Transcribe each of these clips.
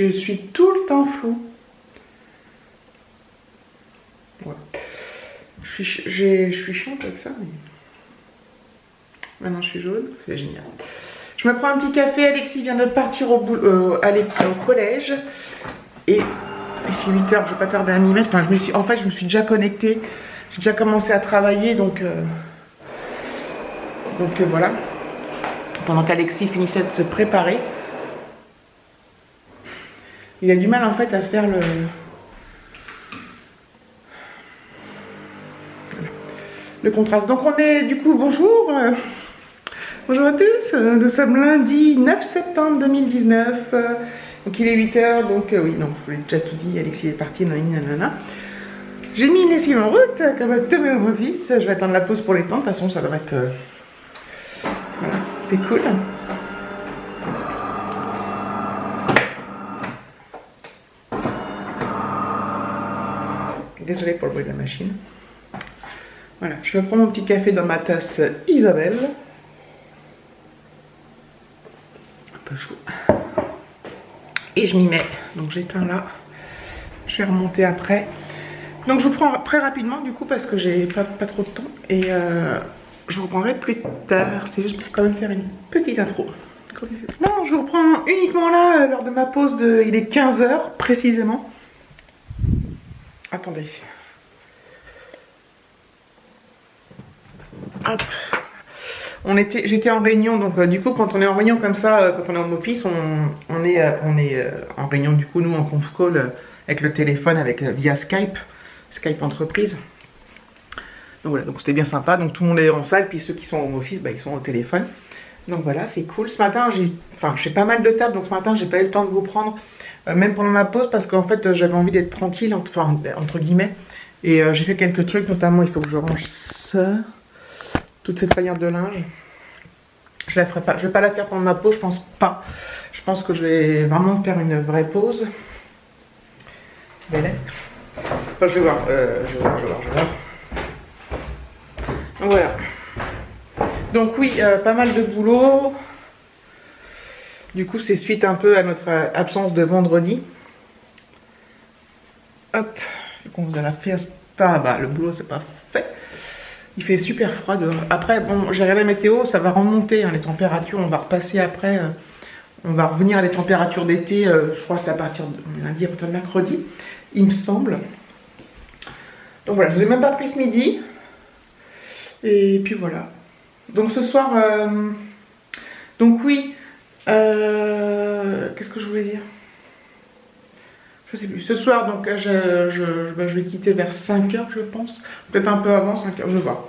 Je suis tout le temps floue. Voilà. Je suis chiante avec ça, mais... Maintenant, je suis jaune. C'est génial. Je me prends un petit café. Alexis vient de partir au collège. Et il fait 8 h, je vais pas tarder à m'y mettre. Enfin, je me suis déjà connectée. J'ai déjà commencé à travailler, donc voilà. Pendant qu'Alexis finissait de se préparer. Il a du mal en fait à faire le contraste. Donc on est du coup, bonjour. Bonjour à tous. Nous sommes lundi 9 septembre 2019. Donc il est 8 h, donc oui, non, je vous l'ai déjà tout dit, Alexis est parti, nanana. J'ai mis une lessive en route, comme tous mes home office. Je vais attendre la pause pour les temps, de toute façon ça doit être... Voilà, c'est cool. Désolée pour le bruit de la machine. Voilà, je vais prendre mon petit café dans ma tasse Isabelle. Un peu chaud. Et je m'y mets. Donc j'éteins là. Je vais remonter après. Donc je vous prends très rapidement du coup parce que j'ai pas trop de temps. Et je vous reprendrai plus tard. C'est juste pour quand même faire une petite intro. Non, je vous reprends uniquement là lors de ma pause de... Il est 15 h précisément. Attendez. Hop. J'étais en réunion, donc du coup quand on est en réunion comme ça, quand on est en office, on est en réunion du coup nous en conf call avec le téléphone, via Skype entreprise. Donc voilà, donc c'était bien sympa, donc tout le monde est en salle, puis ceux qui sont en office, bah, ils sont au téléphone. Donc voilà, c'est cool. Ce matin, j'ai pas mal de tables, donc ce matin j'ai pas eu le temps de vous prendre, même pendant ma pause, parce qu'en fait j'avais envie d'être tranquille, enfin entre guillemets, et j'ai fait quelques trucs, notamment il faut que je range ça. Toute cette paillette de linge, je la ferai pas. Je vais pas la faire pendant ma pause, je pense pas. Je pense que je vais vraiment faire une vraie pause. Enfin, je vais voir. Donc voilà. Donc oui, pas mal de boulot. Du coup, c'est suite un peu à notre absence de vendredi. Hop. Du coup, on vous a la fiesta. Bah, le boulot, c'est pas fait. Il fait super froid dehors. Après, bon, j'ai regardé la météo, ça va remonter, hein, les températures, on va repasser après, on va revenir à les températures d'été, je crois que c'est à partir de lundi, à partir de mercredi, il me semble. Donc voilà, je vous ai même pas pris ce midi. Et puis voilà. Donc ce soir, donc oui, qu'est-ce que je voulais dire ? Je sais plus. Ce soir, donc, je vais quitter vers 5 h, je pense. Peut-être un peu avant 5 h, je vais voir.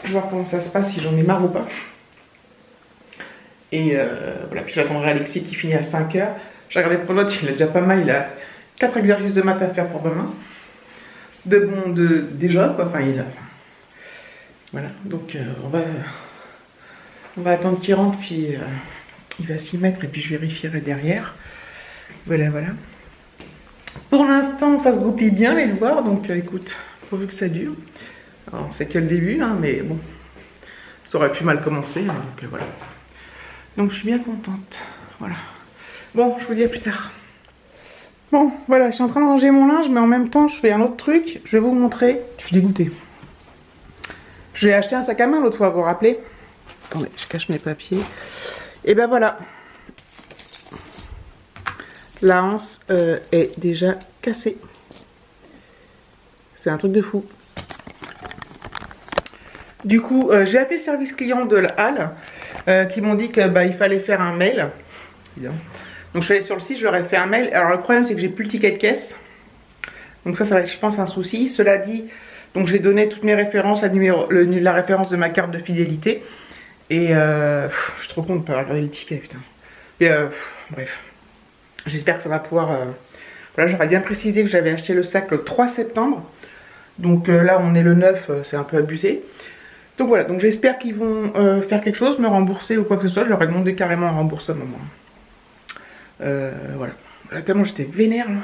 Je vais voir comment ça se passe, si j'en ai marre ou pas. Et voilà, puis j'attendrai Alexis qui finit à 5 h. J'ai regardé pour l'autre, il a déjà pas mal. Il a 4 exercices de maths à faire pour demain. Déjà, quoi. Enfin, voilà, donc on va attendre qu'il rentre, puis il va s'y mettre, et puis je vérifierai derrière. Voilà, voilà. Pour l'instant, ça se goupille bien les devoirs, donc écoute, pourvu que ça dure. Alors, c'est que le début, hein, mais bon, ça aurait pu mal commencer, hein, donc voilà. Donc je suis bien contente, voilà. Bon, je vous dis à plus tard. Bon, voilà, je suis en train de ranger mon linge, mais en même temps, je fais un autre truc. Je vais vous montrer. Je suis dégoûtée. J'ai acheté un sac à main l'autre fois, vous vous rappelez? Attendez, je cache mes papiers. Et ben voilà. La anse est déjà cassée. C'est un truc de fou. Du coup, j'ai appelé le service client de la halle qui m'ont dit que il fallait faire un mail. Donc je suis allée sur le site, je leur ai fait un mail. Alors le problème c'est que j'ai plus le ticket de caisse. Donc ça va être, je pense, un souci. Cela dit, donc j'ai donné toutes mes références, la référence de ma carte de fidélité. Et je suis trop con de ne pas regarder le ticket, putain. Et bref. J'espère que ça va pouvoir... Voilà, j'aurais bien précisé que j'avais acheté le sac le 3 septembre. Donc là, on est le 9, c'est un peu abusé. Donc voilà, donc j'espère qu'ils vont faire quelque chose, me rembourser ou quoi que ce soit. Je leur ai demandé carrément un remboursement. Voilà. Là, tellement j'étais vénère, là.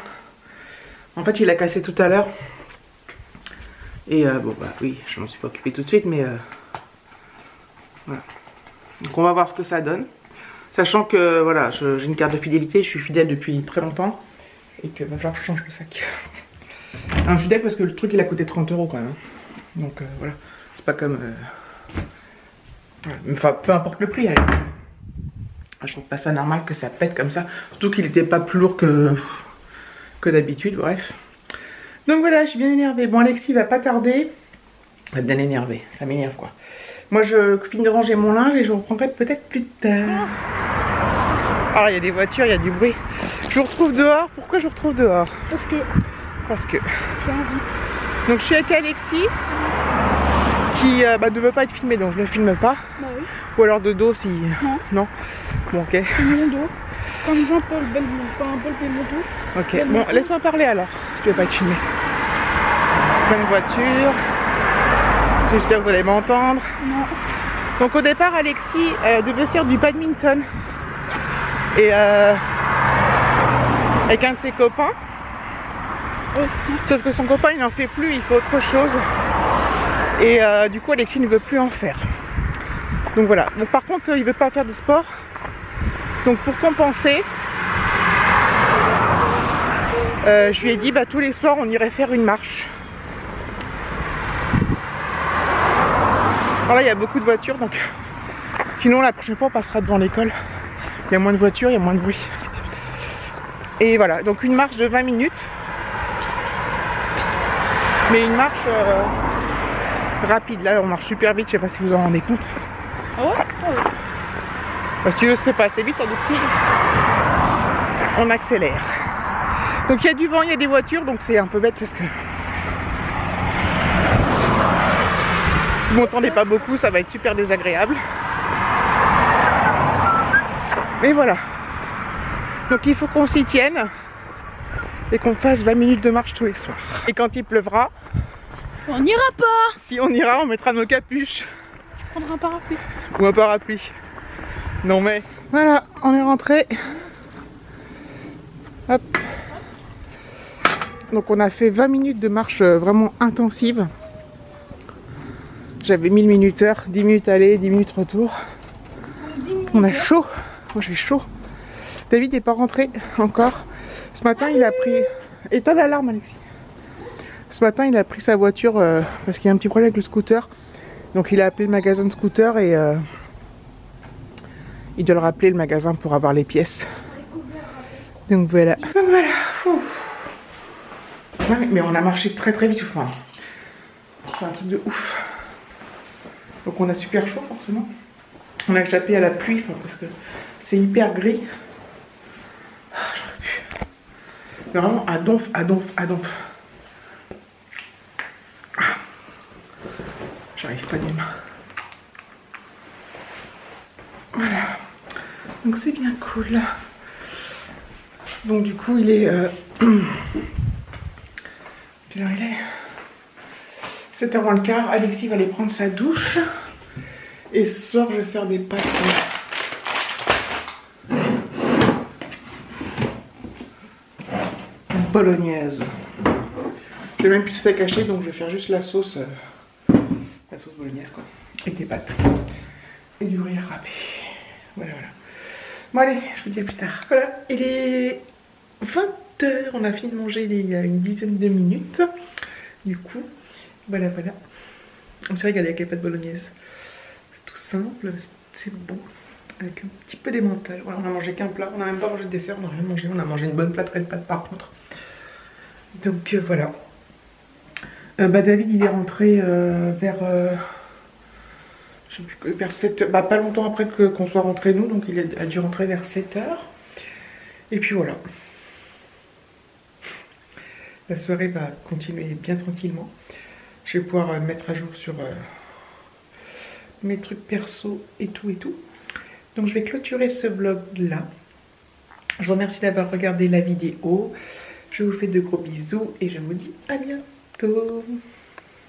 En fait, il a cassé tout à l'heure. Et bon, bah oui, je m'en suis pas occupé tout de suite, mais... voilà. Donc on va voir ce que ça donne. Sachant que voilà, j'ai une carte de fidélité, je suis fidèle depuis très longtemps. Et que va falloir que je change le sac. Alors, je suis d'accord parce que le truc il a coûté 30 € quand même. Donc voilà, c'est pas comme... voilà. Enfin, peu importe le prix. Allez. Je trouve pas ça normal que ça pète comme ça. Surtout qu'il était pas plus lourd que d'habitude, bref. Donc voilà, je suis bien énervée. Bon, Alexis va pas tarder. Il va bien énervé, ça m'énerve quoi. Moi je finis de ranger mon linge et je reprendrai peut-être plus tard. Alors il y a des voitures, il y a du bruit. Je vous retrouve dehors. Pourquoi je vous retrouve dehors? Parce que j'ai envie. Donc je suis avec Alexis qui ne veut pas être filmé, donc je le filme pas. Bah oui. Ou alors de dos si... Non. Bon ok. C'est mon dos. Comme Jean-Paul Belmondo. Ok, bon laisse-moi parler alors, si tu veux pas être filmé. Plein de voitures. J'espère que vous allez m'entendre. Non. Donc au départ Alexis devait faire du badminton. Et avec un de ses copains. Sauf que son copain il n'en fait plus, il fait autre chose. Et du coup Alexis ne veut plus en faire. Donc voilà. Donc par contre il veut pas faire de sport. Donc pour compenser, je lui ai dit tous les soirs on irait faire une marche. Alors là il y a beaucoup de voitures donc sinon la prochaine fois on passera devant l'école. Il y a moins de voitures, il y a moins de bruit. Et voilà, donc une marche de 20 minutes. Mais une marche rapide. Là, on marche super vite, je sais pas si vous en rendez compte. Ah ouais? Si tu veux, c'est pas assez vite, Alexis. On accélère. Donc il y a du vent, il y a des voitures, donc c'est un peu bête parce que... Si vous m'entendez pas beaucoup, ça va être super désagréable. Mais voilà. Donc il faut qu'on s'y tienne et qu'on fasse 20 minutes de marche tous les soirs. Et quand il pleuvra, on n'ira pas. Si on ira, on mettra nos capuches. On prendra un parapluie. Ou un parapluie. Non mais... Voilà, on est rentré. Hop. Donc on a fait 20 minutes de marche vraiment intensive. J'avais 1000 minutes heure, 10 minutes aller, 10 minutes retour. On a chaud. Moi j'ai chaud. David n'est pas rentré encore. Ce matin il a pris... Éteins l'alarme Alexis. Ce matin il a pris sa voiture parce qu'il y a un petit problème avec le scooter. Donc il a appelé le magasin de scooter et il doit le rappeler le magasin pour avoir les pièces. Donc voilà. Voilà. Ouais, mais on a marché très très vite. Enfin, c'est un truc de ouf. Donc on a super chaud forcément. On a échappé à la pluie parce que c'est hyper gris. J'aurais pu. Mais vraiment à donf, à donf, à donf. J'arrive pas d'une main. Voilà. Donc c'est bien cool. Donc du coup il est... Quelle heure il est 7h moins le quart. Alexis va aller prendre sa douche. Et ce soir je vais faire des pâtes. Bolognaise. J'ai même plus de steak haché donc je vais faire juste la sauce bolognaise quoi. Et des pâtes. Et du riz râpé. Voilà. Bon allez, je vous dis à plus tard. Voilà, il est 20h. On a fini de manger il y a une dizaine de minutes. Du coup, voilà. On s'est régalé avec les pâtes bolognaise. C'est tout simple, c'est bon. Avec un petit peu d'émental. Voilà, on a mangé qu'un plat. On n'a même pas mangé de dessert, on n'a rien mangé. On a mangé une bonne plâtrée de pâtes par contre. Donc voilà. David il est rentré vers... je sais plus, vers 7h, pas longtemps après qu'on soit rentré nous, donc il a dû rentrer vers 7h. Et puis voilà. La soirée va continuer bien tranquillement. Je vais pouvoir mettre à jour sur mes trucs perso et tout. Donc je vais clôturer ce vlog là. Je vous remercie d'avoir regardé la vidéo. Je vous fais de gros bisous et je vous dis à bientôt.